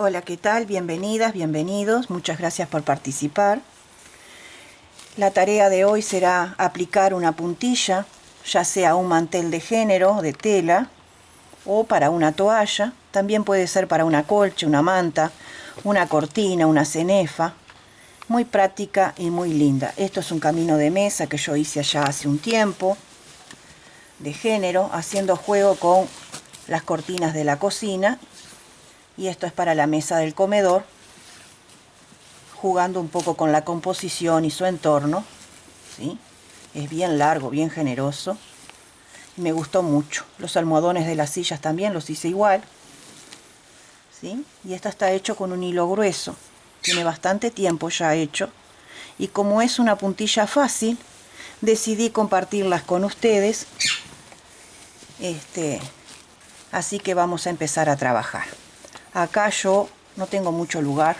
Hola, ¿qué tal? Bienvenidas, bienvenidos. Muchas gracias por participar. La tarea de hoy será aplicar una puntilla, ya sea un mantel de género, de tela, o para una toalla. También puede ser para una colcha, una manta, una cortina, una cenefa. Muy práctica y muy linda. Esto es un camino de mesa que yo hice allá hace un tiempo, de género, haciendo juego con las cortinas de la cocina. Y esto es para la mesa del comedor, jugando un poco con la composición y su entorno, ¿sí? Es bien largo, bien generoso. Me gustó mucho. Los almohadones de las sillas también los hice igual, ¿sí? Y esta está hecho con un hilo grueso. Tiene bastante tiempo ya hecho. Y como es una puntilla fácil, decidí compartirlas con ustedes. Así que vamos a empezar a trabajar. Acá yo no tengo mucho lugar,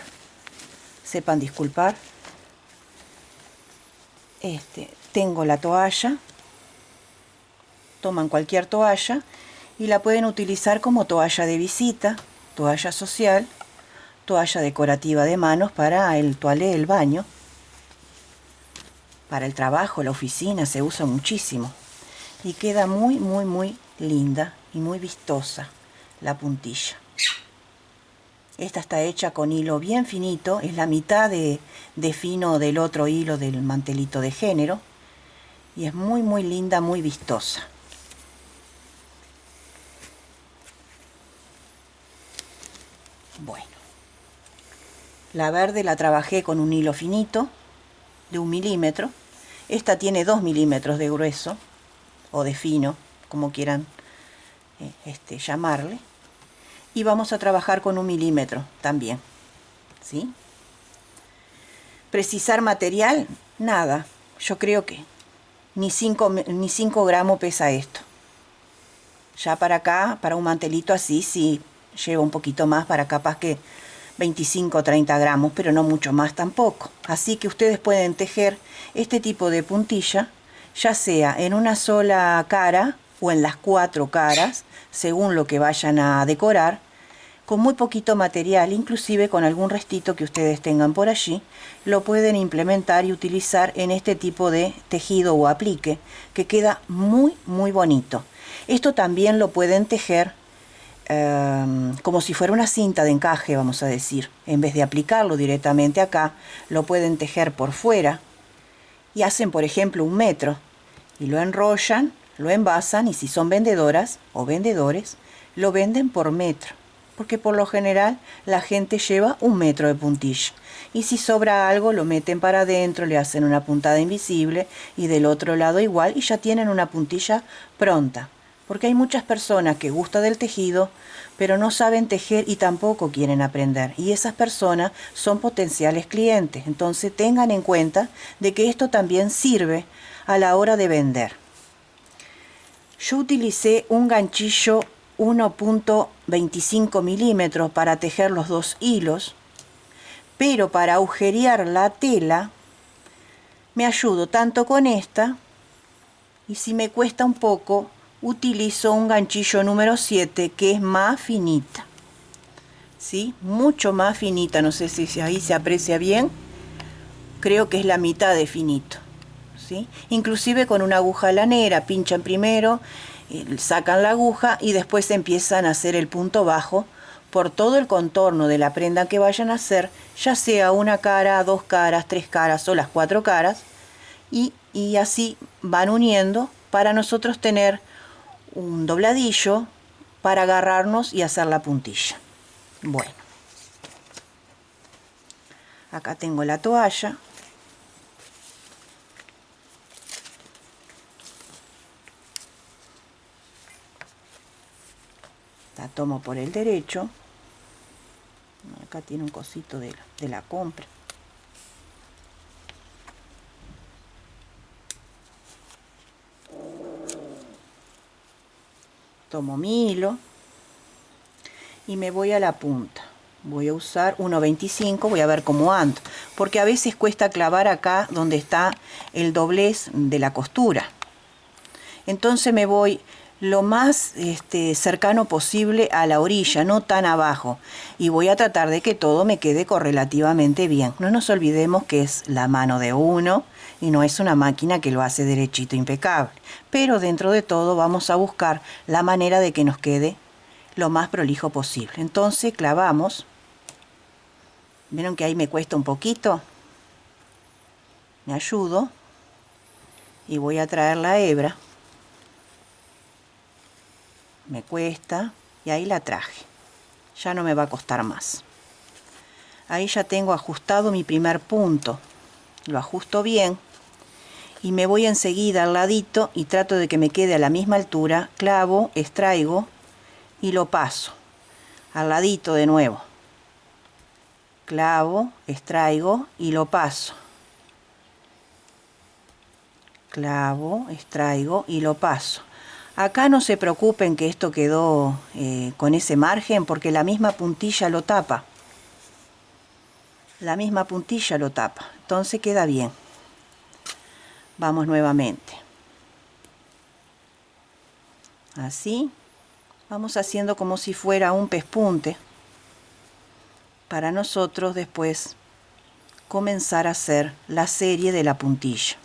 sepan disculpar. Tengo la toalla, toman cualquier toalla y la pueden utilizar como toalla de visita, toalla social, toalla decorativa de manos para el toalé, el baño. Para el trabajo, la oficina se usa muchísimo y queda muy, muy, muy linda y muy vistosa la puntilla. Esta está hecha con hilo bien finito, es la mitad de fino del otro hilo del mantelito de género y es muy muy linda, muy vistosa. Bueno, la verde la trabajé con un hilo finito de 1 milímetro. Esta tiene 2 milímetros de grueso o de fino, como quieran llamarle. Y vamos a trabajar con 1 milímetro también, ¿sí? Precisar material, nada. Yo creo que ni 5 gramos pesa esto. Ya para acá, para un mantelito así, sí lleva un poquito más, para capaz que 25 o 30 gramos, pero no mucho más tampoco. Así que ustedes pueden tejer este tipo de puntilla, ya sea en una sola cara o en las 4 caras, según lo que vayan a decorar, con muy poquito material, inclusive con algún restito que ustedes tengan por allí, lo pueden implementar y utilizar en este tipo de tejido o aplique, que queda muy muy bonito. Esto también lo pueden tejer como si fuera una cinta de encaje, vamos a decir. En vez de aplicarlo directamente acá, lo pueden tejer por fuera y hacen, por ejemplo, 1 metro y lo enrollan, lo envasan, y si son vendedoras o vendedores, lo venden por metro, porque por lo general la gente lleva 1 metro de puntilla, y si sobra algo lo meten para adentro, le hacen una puntada invisible y del otro lado igual, y ya tienen una puntilla pronta. Porque hay muchas personas que gustan del tejido, pero no saben tejer y tampoco quieren aprender. Y esas personas son potenciales clientes. Entonces tengan en cuenta de que esto también sirve a la hora de vender. Yo utilicé un ganchillo 1.25 milímetros para tejer los 2 hilos, pero para agujerear la tela me ayudo tanto con esta, y si me cuesta un poco, utilizo un ganchillo número 7 que es más finita, ¿sí? Mucho más finita, no sé si ahí se aprecia bien, creo que es la mitad de finito, ¿sí? Inclusive con una aguja lanera, pinchan primero, sacan la aguja y después empiezan a hacer el punto bajo por todo el contorno de la prenda que vayan a hacer, ya sea una cara, 2 caras, 3 caras o las 4 caras, y así van uniendo para nosotros tener un dobladillo para agarrarnos y hacer la puntilla. Bueno, acá tengo la toalla. La tomo por el derecho. Acá tiene un cosito de la compra. Tomo mi hilo y me voy a la punta. Voy a usar 1.25, voy a ver cómo ando, porque a veces cuesta clavar acá donde está el doblez de la costura. Entonces me voy lo más cercano posible a la orilla, no tan abajo. Y voy a tratar de que todo me quede correlativamente bien. No nos olvidemos que es la mano de uno y no es una máquina que lo hace derechito impecable. Pero dentro de todo vamos a buscar la manera de que nos quede lo más prolijo posible. Entonces clavamos. ¿Vieron que ahí me cuesta un poquito? Me ayudo y voy a traer la hebra. Me cuesta y ahí la traje. Ya no me va a costar más. Ahí ya tengo ajustado mi primer punto. Lo ajusto bien y me voy enseguida al ladito y trato de que me quede a la misma altura. Clavo, extraigo y lo paso. Al ladito de nuevo. Clavo, extraigo y lo paso. Clavo, extraigo y lo paso. Acá no se preocupen que esto quedó con ese margen porque la misma puntilla lo tapa. La misma puntilla lo tapa. Entonces queda bien. Vamos nuevamente. Así. Vamos haciendo como si fuera un pespunte. Para nosotros después comenzar a hacer la serie de la puntilla.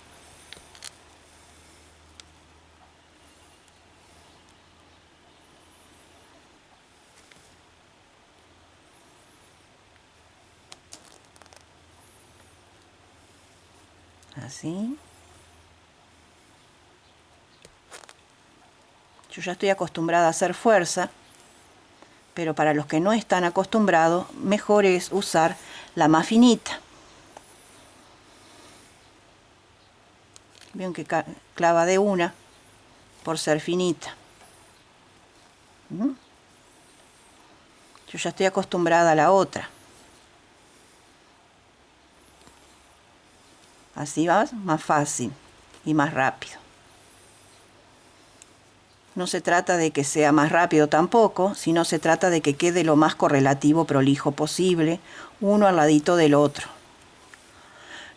Así. Yo ya estoy acostumbrada a hacer fuerza, pero para los que no están acostumbrados, mejor es usar la más finita. Ven que clava de una por ser finita. Yo ya estoy acostumbrada a la otra. Así va más fácil y más rápido. No se trata de que sea más rápido tampoco, sino se trata de que quede lo más correlativo prolijo posible, uno al ladito del otro.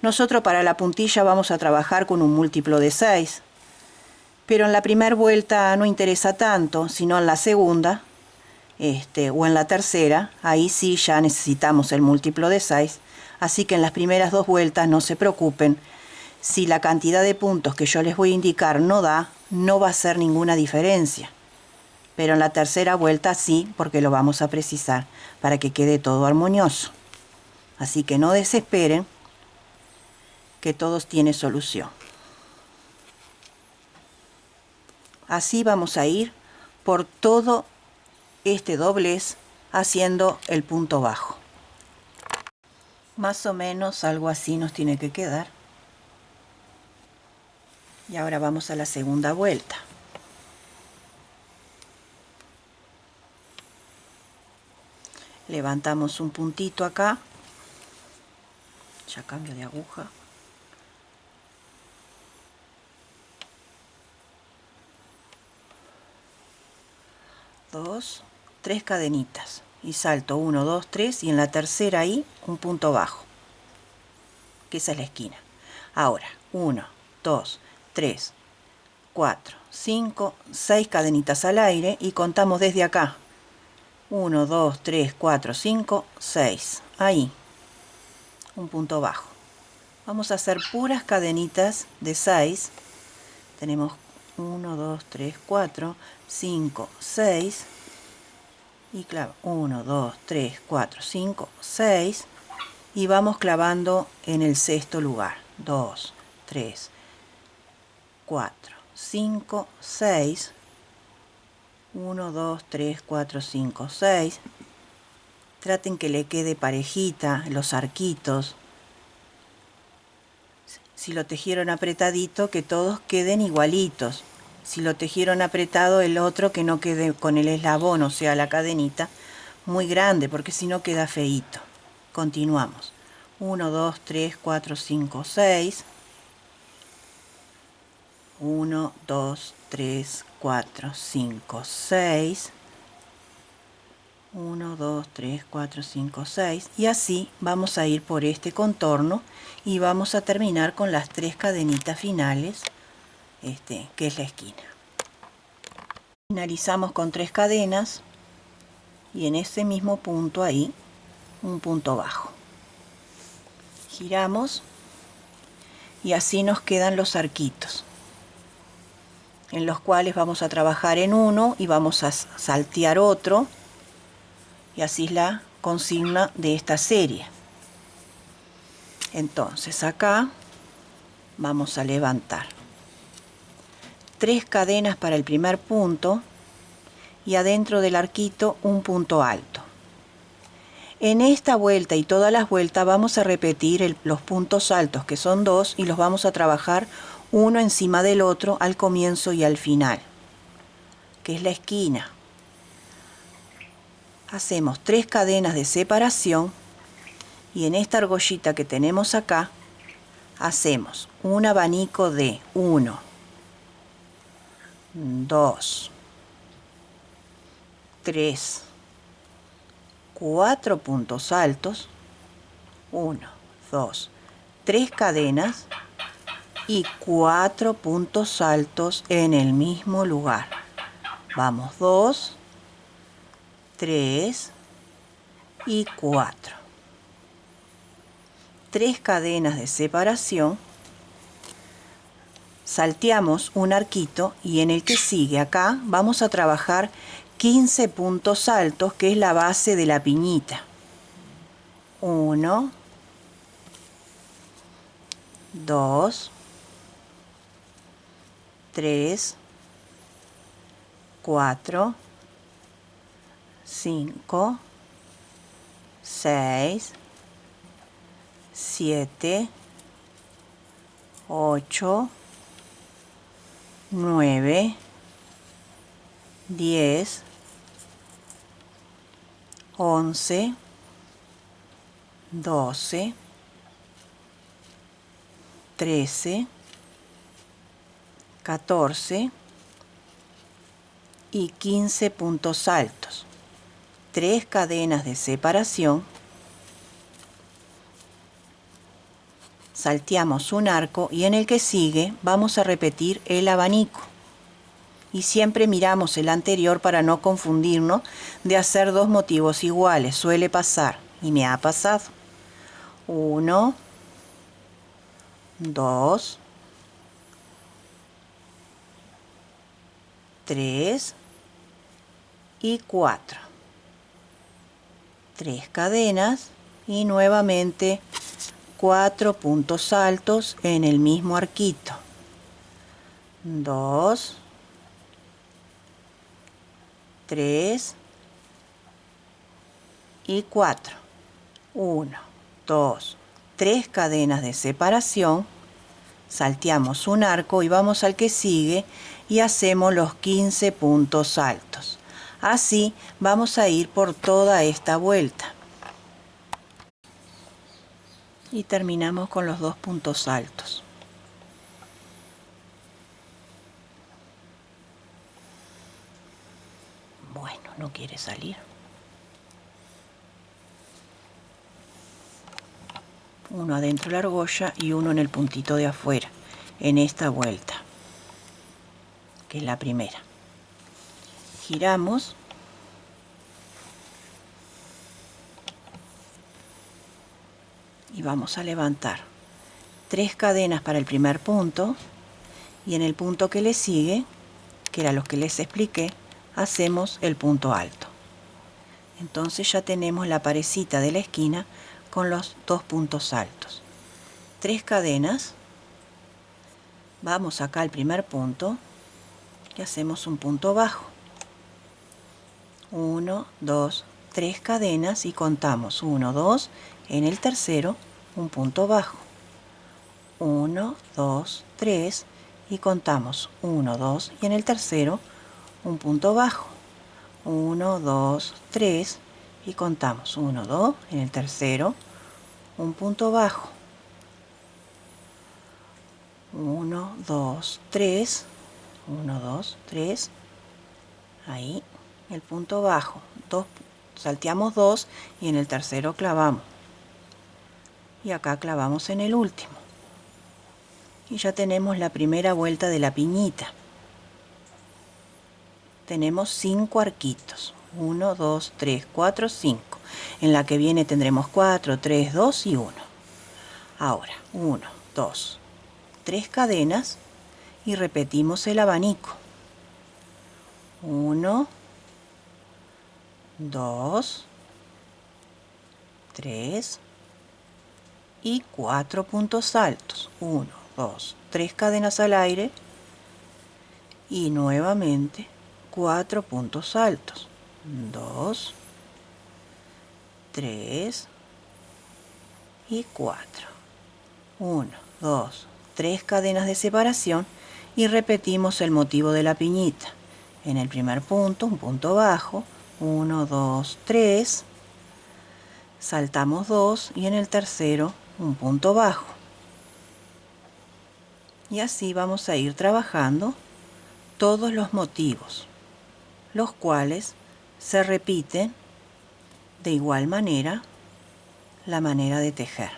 Nosotros para la puntilla vamos a trabajar con un múltiplo de 6, pero en la primera vuelta no interesa tanto, sino en la segunda, o en la tercera, ahí sí ya necesitamos el múltiplo de 6, así que en las primeras dos vueltas no se preocupen. Si la cantidad de puntos que yo les voy a indicar no da, no va a hacer ninguna diferencia. Pero en la tercera vuelta sí, porque lo vamos a precisar para que quede todo armonioso. Así que no desesperen, que todo tiene solución. Así vamos a ir por todo este doblez haciendo el punto bajo. Más o menos algo así nos tiene que quedar. Y ahora vamos a la segunda vuelta. Levantamos un puntito acá. Ya cambio de aguja. Dos, tres cadenitas. Y salto 1, 2, 3 y en la tercera ahí un punto bajo. Que esa es la esquina. Ahora, 1, 2, 3, 4, 5, 6 cadenitas al aire y contamos desde acá. 1, 2, 3, 4, 5, 6. Ahí. Un punto bajo. Vamos a hacer puras cadenitas de 6. Tenemos 1, 2, 3, 4, 5, 6. Y clavo 1, 2, 3, 4, 5, 6. Y vamos clavando en el sexto lugar. 2, 3, 4, 5, 6. 1, 2, 3, 4, 5, 6. Traten que le quede parejita los arquitos. Si lo tejieron apretadito, que todos queden igualitos. Si lo tejieron apretado, el otro que no quede con el eslabón, o sea, la cadenita, muy grande, porque si no queda feíto. Continuamos. 1, 2, 3, 4, 5, 6. 1, 2, 3, 4, 5, 6. 1, 2, 3, 4, 5, 6. Y así vamos a ir por este contorno y vamos a terminar con las 3 cadenitas finales, que es la esquina. Finalizamos con 3 cadenas y en ese mismo punto ahí un punto bajo. Giramos y así nos quedan los arquitos, en los cuales vamos a trabajar en uno y vamos a saltear otro, y así es la consigna de esta serie. Entonces acá vamos a levantar 3 cadenas para el primer punto y adentro del arquito un punto alto. En esta vuelta y todas las vueltas vamos a repetir los puntos altos, que son 2, y los vamos a trabajar uno encima del otro al comienzo y al final, que es la esquina. Hacemos 3 cadenas de separación y en esta argollita que tenemos acá hacemos un abanico de 1, 2, 3, 4 puntos altos, 1, 2, 3 cadenas y 4 puntos altos en el mismo lugar. Vamos 2, 3 y 4. 3 cadenas de separación, salteamos un arquito y en el que sigue acá vamos a trabajar 15 puntos altos, que es la base de la piñita. 1, 2, 3, 4, 5, 6, 7, 8, 9, 10, 11, 12, 13, 14 y 15 puntos altos. 3 cadenas de separación, salteamos un arco y en el que sigue vamos a repetir el abanico. Y siempre miramos el anterior para no confundirnos de hacer 2 motivos iguales. Suele pasar y me ha pasado. 1, 2, 3 y 4. 3 cadenas y nuevamente 4 puntos altos en el mismo arquito. 2, 3 y 4. 1, 2, 3 cadenas de separación, salteamos un arco y vamos al que sigue y hacemos los 15 puntos altos. Así vamos a ir por toda esta vuelta. Y terminamos con los 2 puntos altos. Bueno, no quiere salir. Uno adentro de la argolla y uno en el puntito de afuera, en esta vuelta, que es la primera. Giramos y vamos a levantar 3 cadenas para el primer punto y en el punto que le sigue, que era lo que les expliqué, hacemos el punto alto. Entonces ya tenemos la parecita de la esquina con los 2 puntos altos. 3 cadenas, vamos acá al primer punto y hacemos un punto bajo. 1, 2, 3 cadenas y contamos 1, 2, en el tercero un punto bajo. 1, 2, 3 y contamos 1, 2 y en el tercero un punto bajo. 1, 2, 3 y contamos 1, 2, en el tercero un punto bajo. 1, 2, 3, 1, 2, 3, ahí el punto bajo, salteamos 2 y en el tercero clavamos. Y acá clavamos en el último. Y ya tenemos la primera vuelta de la piñita. tenemos 5 arquitos. 1, 2, 3, 4, 5. En la que viene tendremos 4, 3, 2 y 1. Ahora, 1, 2, 3 cadenas y repetimos el abanico. 1, 2, 3 y 4 puntos altos. 1, 2, 3 cadenas al aire y nuevamente 4 puntos altos. 2, 3 y 4. 1, 2, 3 cadenas de separación y repetimos el motivo de la piñita. En el primer punto, un punto bajo, 1, 2, 3, saltamos 2 y en el tercero un punto bajo. Y así vamos a ir trabajando todos los motivos, los cuales se repiten de igual manera la manera de tejer.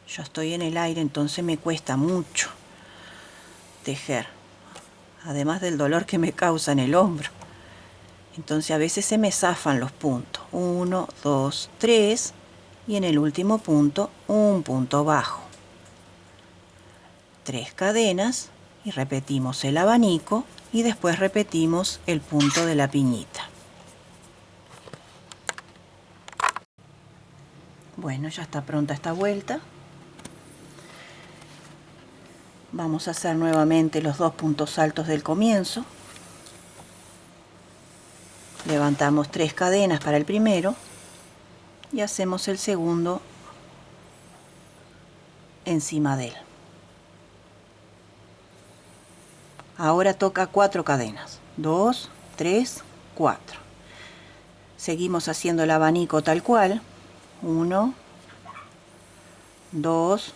Yo estoy en el aire, entonces me cuesta mucho tejer, además del dolor que me causa en el hombro. Entonces a veces se me zafan los puntos. 1, 2, 3 y en el último punto un punto bajo. 3 cadenas y repetimos el abanico y después repetimos el punto de la piñita. Bueno, ya está pronta esta vuelta. Vamos a hacer nuevamente los 2 puntos altos del comienzo. Levantamos 3 cadenas para el primero y hacemos el segundo encima de él. Ahora toca 4 cadenas. 2, 3, 4. Seguimos haciendo el abanico tal cual. 1, 2,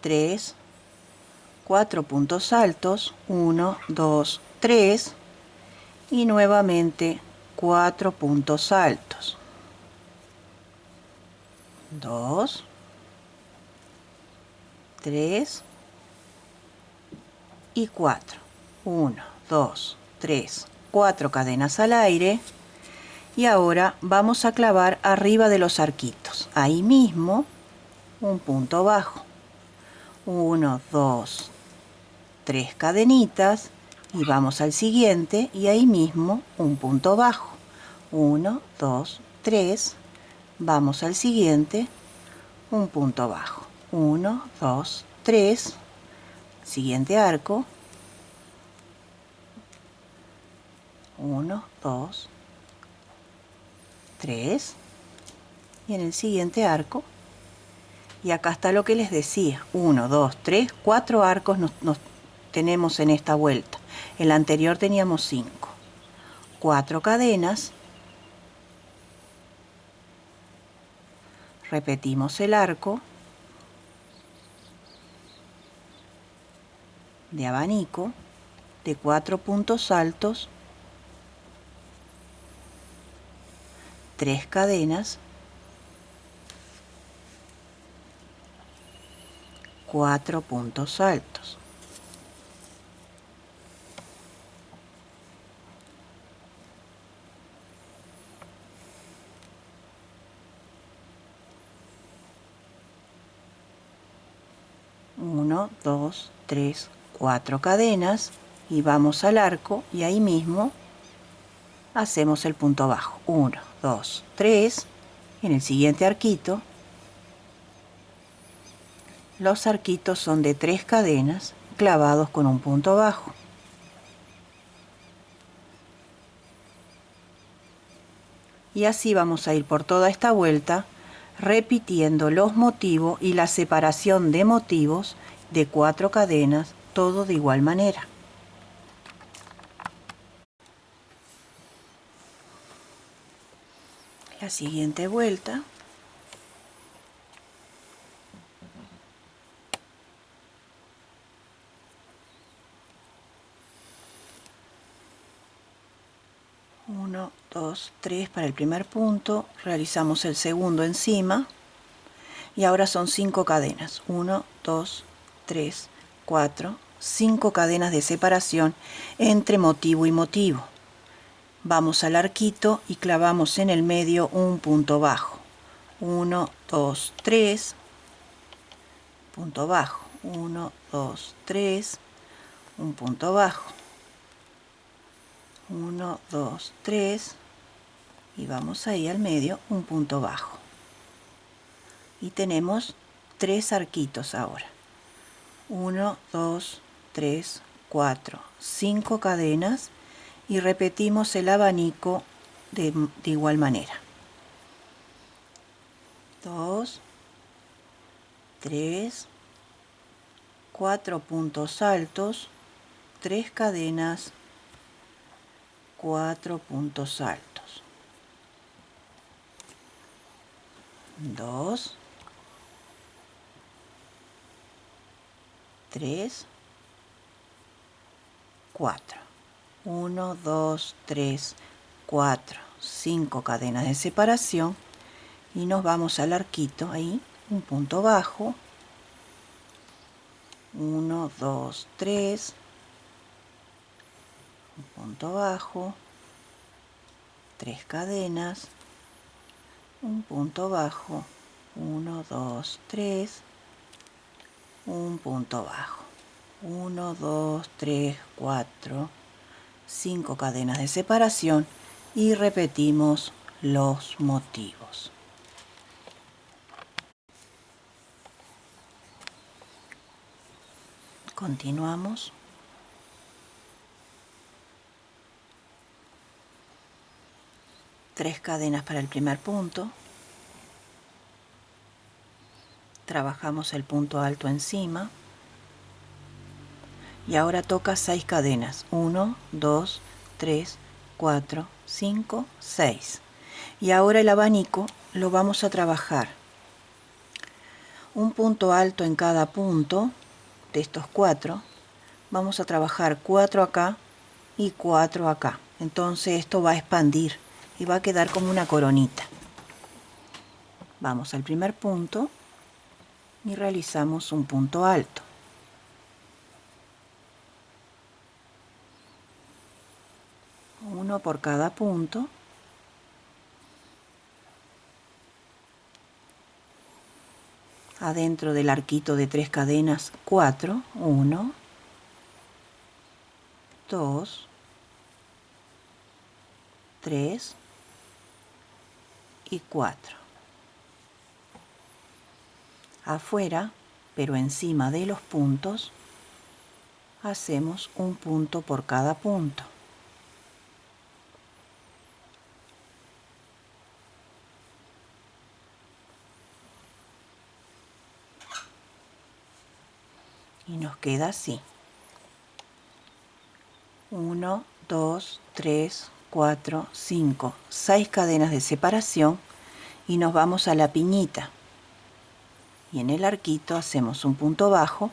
3, 4 puntos altos, 1, 2, 3 y nuevamente 4 puntos altos, 2, 3 y 4, 1, 2, 3, 4 cadenas al aire y ahora vamos a clavar arriba de los arquitos, ahí mismo un punto bajo. 1, 2, 3 cadenitas y vamos al siguiente y ahí mismo un punto bajo. 1, 2, 3, vamos al siguiente, un punto bajo. 1, 2, 3, siguiente arco. 1, 2, 3 y en el siguiente arco. Y acá está lo que les decía, 1, 2, 3, 4 arcos nos tenemos en esta vuelta. En la anterior teníamos 5. 4 cadenas, repetimos el arco de abanico de 4 puntos altos, 3 cadenas, 4 puntos altos. Uno, 2, 3, 4 cadenas y vamos al arco y ahí mismo hacemos el punto bajo. 1, 2, 3. En el siguiente arquito, los arquitos son de 3 cadenas clavados con un punto bajo. Y así vamos a ir por toda esta vuelta repitiendo los motivos y la separación de motivos de 4 cadenas, todo de igual manera. La siguiente vuelta. Uno, 2, 3 para el primer punto, realizamos el segundo encima Y ahora son 5 cadenas. 1, 2, 3, 4, 5 cadenas de separación entre motivo y motivo. Vamos al arquito y clavamos en el medio un punto bajo. 1, 2, 3, punto bajo. 1, 2, 3, un punto bajo. 1, 2, 3 y vamos ahí al medio un punto bajo. Y tenemos 3 arquitos ahora. 1, 2, 3, 4, 5 cadenas y repetimos el abanico de igual manera. 2, 3, 4 puntos altos, 3 cadenas, 4 puntos altos. 2, 3, 4. 1, 2, 3, 4, 5 cadenas de separación y nos vamos al arquito ahí, un punto bajo. 1, 2, 3, un punto bajo, 3 cadenas, un punto bajo, 1, 2, 3, un punto bajo, 1, 2, 3, 4, 5 cadenas de separación y repetimos los motivos. Continuamos. Tres cadenas para el primer punto. Trabajamos el punto alto encima. Y ahora toca 6 cadenas. 1, 2, 3, 4, 5, 6. Y ahora el abanico lo vamos a trabajar. Un punto alto en cada punto de estos 4. Vamos a trabajar 4 acá y 4 acá. Entonces esto va a expandir y va a quedar como una coronita. Vamos al primer punto y realizamos un punto alto. Uno por cada punto. Adentro del arquito de 3 cadenas, 4. 1, 2, 3 y 4. Afuera, pero encima de los puntos, hacemos un punto por cada punto. Y nos queda así. 1, 2, 3, 4, 5, 6 cadenas de separación y nos vamos a la piñita. Y en el arquito hacemos un punto bajo,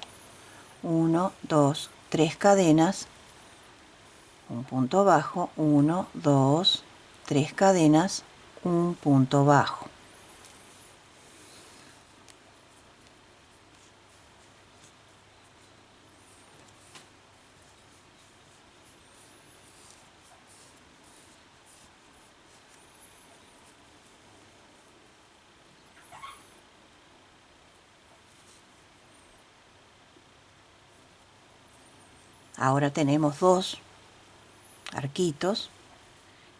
1, 2, 3 cadenas, un punto bajo, 1, 2, 3 cadenas, un punto bajo. Ahora tenemos 2 arquitos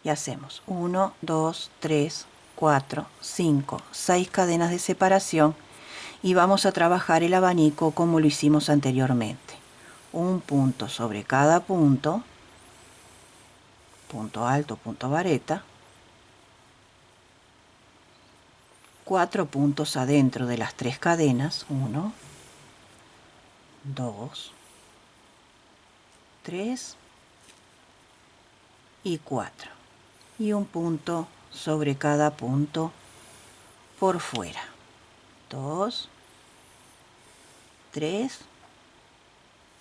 y hacemos 1, 2, 3, 4, 5, 6 cadenas de separación y vamos a trabajar el abanico como lo hicimos anteriormente. Un punto sobre cada punto, punto alto, punto vareta, 4 puntos adentro de las 3 cadenas, 1, 2, 3 y 4. Y un punto sobre cada punto por fuera. 2, 3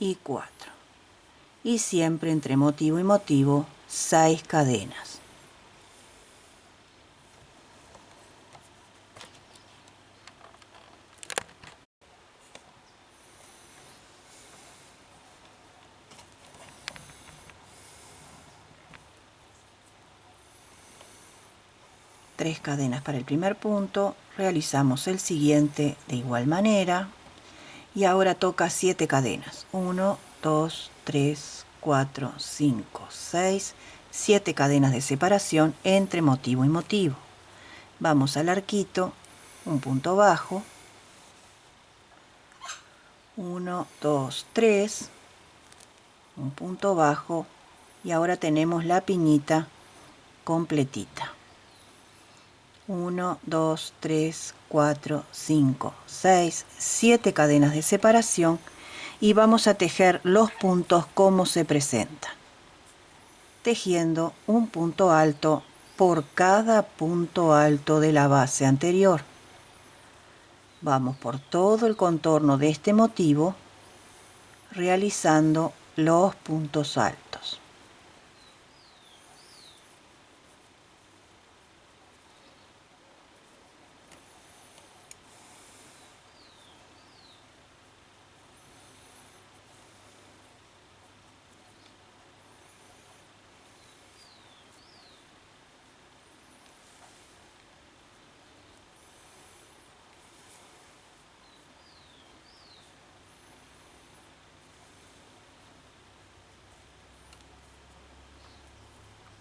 y 4. Y siempre entre motivo y motivo, 6 cadenas. 3 cadenas para el primer punto, realizamos el siguiente de igual manera y ahora toca 7 cadenas. 1, 2, 3, 4, 5, 6, 7 cadenas de separación entre motivo y motivo. Vamos al arquito, un punto bajo, 1, 2, 3, un punto bajo y ahora tenemos la piñita completita. 1, 2, 3, 4, 5, 6, 7 cadenas de separación y vamos a tejer los puntos como se presentan, tejiendo un punto alto por cada punto alto de la base anterior. Vamos por todo el contorno de este motivo realizando los puntos altos.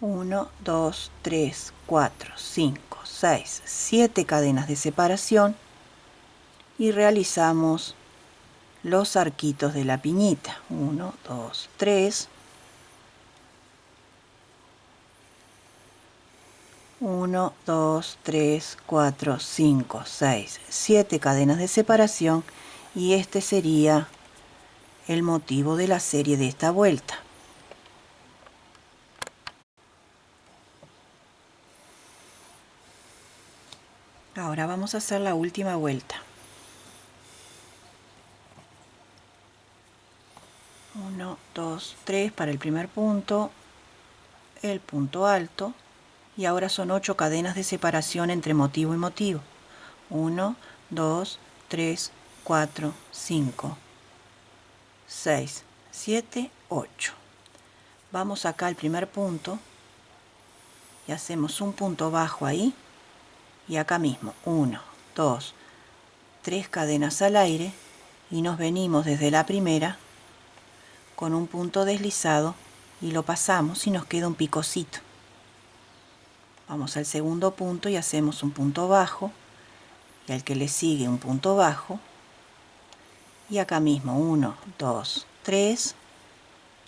Uno, 2, 3, 4, 5, 6, 7 cadenas de separación y realizamos los arquitos de la piñita. 1, 2, 3, 1, 2, 3, 4, 5, 6, 7 cadenas de separación y este sería el motivo de la serie de esta vuelta. Ahora vamos a hacer la última vuelta. 1, 2, 3 para el primer punto, el punto alto y ahora son 8 cadenas de separación entre motivo y motivo. 1, 2, 3, 4, 5, 6, 7, 8. Vamos acá al primer punto y hacemos un punto bajo ahí y acá mismo 1, 2, 3 cadenas al aire y nos venimos desde la primera con un punto deslizado y lo pasamos y nos queda un picocito. Vamos al segundo punto y hacemos un punto bajo y al que le sigue un punto bajo y acá mismo 1, 2, 3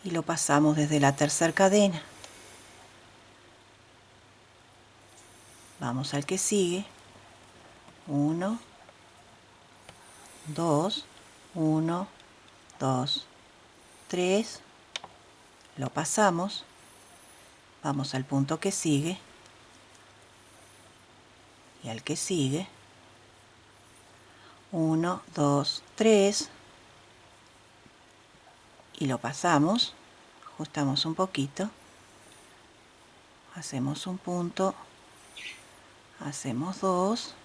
y lo pasamos desde la tercera cadena. Vamos al que sigue, 1, 2, 1, 2, 3, lo pasamos, vamos al punto que sigue y al que sigue, 1, 2, 3 y lo pasamos, ajustamos un poquito, hacemos un punto, hacemos 2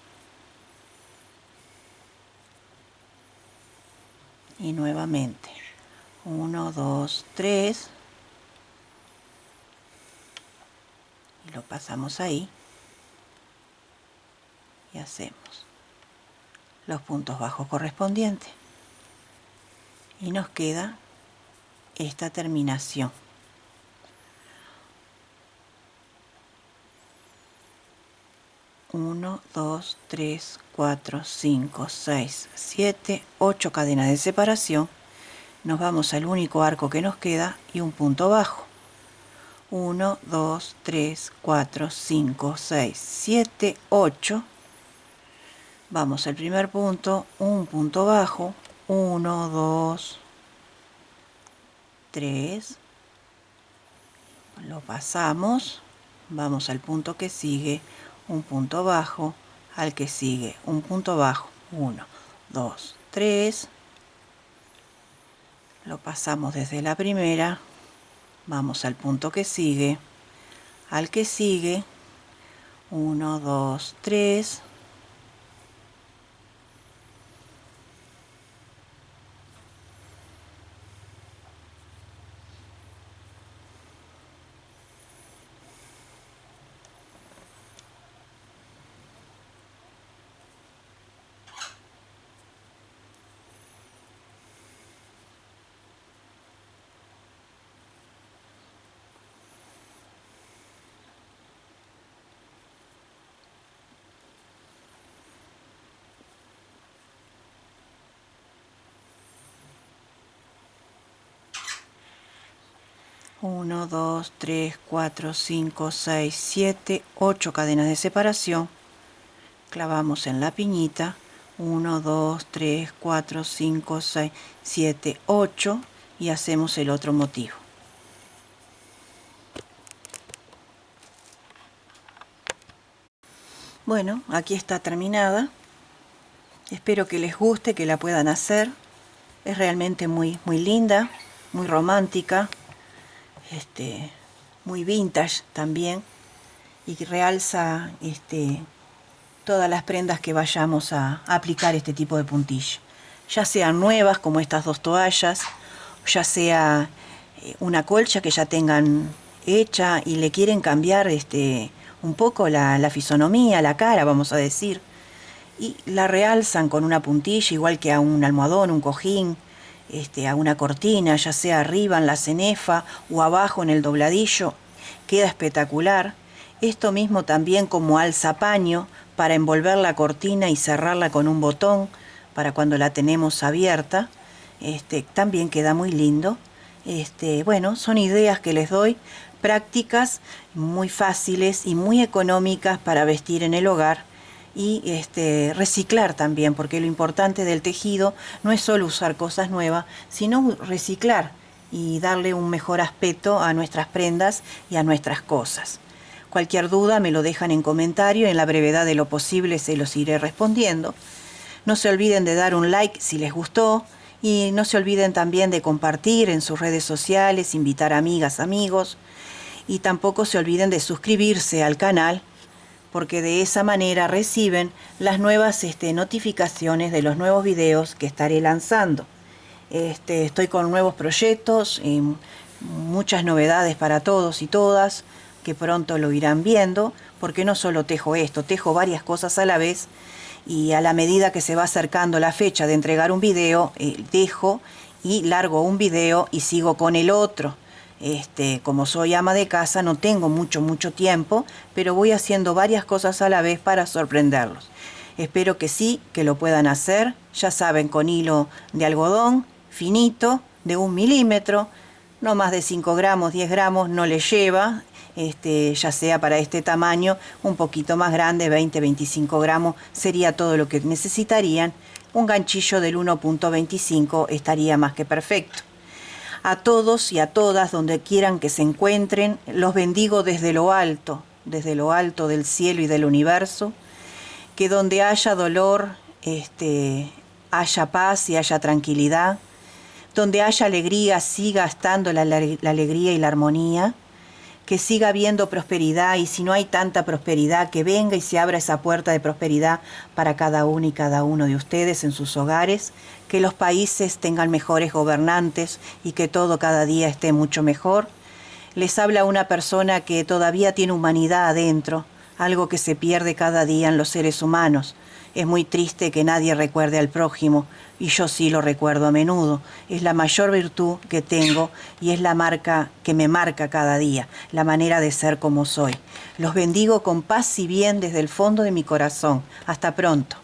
y nuevamente 1, 2, 3 y lo pasamos ahí y hacemos los puntos bajos correspondientes y nos queda esta terminación. Uno, 2, 3, 4, 5, 6, 7, 8 cadenas de separación. Nos vamos al único arco que nos queda y un punto bajo. 1, 2, 3, 4, 5, 6, 7, 8. Vamos al primer punto, un punto bajo, 1, 2, 3. Lo pasamos, vamos al punto que sigue, un punto bajo, al que sigue un punto bajo, 1, 2, 3. Lo pasamos desde la primera, vamos al punto que sigue, al que sigue, 1, 2, 3. 1, 2, 3, 4, 5, 6, 7, 8 cadenas de separación. Clavamos en la piñita. 1, 2, 3, 4, 5, 6, 7, 8 y hacemos el otro motivo. Bueno, aquí está terminada. Espero que les guste, que la puedan hacer. Es realmente muy linda, muy romántica, muy vintage también, y realza todas las prendas que vayamos a aplicar este tipo de puntilla, ya sean nuevas como estas dos toallas, ya sea una colcha que ya tengan hecha y le quieren cambiar un poco la fisonomía, la cara, vamos a decir, y la realzan con una puntilla igual que a un almohadón, un cojín, a una cortina, ya sea arriba en la cenefa o abajo en el dobladillo. Queda espectacular. Esto mismo también como alzapaño para envolver la cortina y cerrarla con un botón para cuando la tenemos abierta. También queda muy lindo. Bueno, son ideas que les doy, prácticas, muy fáciles y muy económicas para vestir en el hogar. Y reciclar también, porque lo importante del tejido no es solo usar cosas nuevas, sino reciclar y darle un mejor aspecto a nuestras prendas y a nuestras cosas. Cualquier duda me lo dejan en comentario, en la brevedad de lo posible se los iré respondiendo. No se olviden de dar un like si les gustó y no se olviden también de compartir en sus redes sociales, invitar amigas, amigos, y tampoco se olviden de suscribirse al canal, porque de esa manera reciben las nuevas notificaciones de los nuevos videos que estaré lanzando. Estoy con nuevos proyectos y muchas novedades para todos y todas, que pronto lo irán viendo, porque no solo tejo esto, tejo varias cosas a la vez, y a la medida que se va acercando la fecha de entregar un video, dejo y largo un video y sigo con el otro. Como soy ama de casa, no tengo mucho tiempo, pero voy haciendo varias cosas a la vez para sorprenderlos. Espero que sí, que lo puedan hacer. Ya saben, con hilo de algodón finito, de 1 milímetro, no más de 5 gramos, 10 gramos, no les lleva. Ya sea para este tamaño, un poquito más grande, 20, 25 gramos, sería todo lo que necesitarían. Un ganchillo del 1.25 estaría más que perfecto. A todos y a todas, donde quieran que se encuentren, los bendigo desde lo alto del cielo y del universo, que donde haya dolor, haya paz y haya tranquilidad, donde haya alegría, siga estando la alegría y la armonía, que siga habiendo prosperidad, y si no hay tanta prosperidad, que venga y se abra esa puerta de prosperidad para cada uno y cada uno de ustedes en sus hogares, que los países tengan mejores gobernantes y que todo cada día esté mucho mejor. Les habla una persona que todavía tiene humanidad adentro, algo que se pierde cada día en los seres humanos. Es muy triste que nadie recuerde al prójimo, y yo sí lo recuerdo a menudo. Es la mayor virtud que tengo y es la marca que me marca cada día, la manera de ser como soy. Los bendigo con paz y bien desde el fondo de mi corazón. Hasta pronto.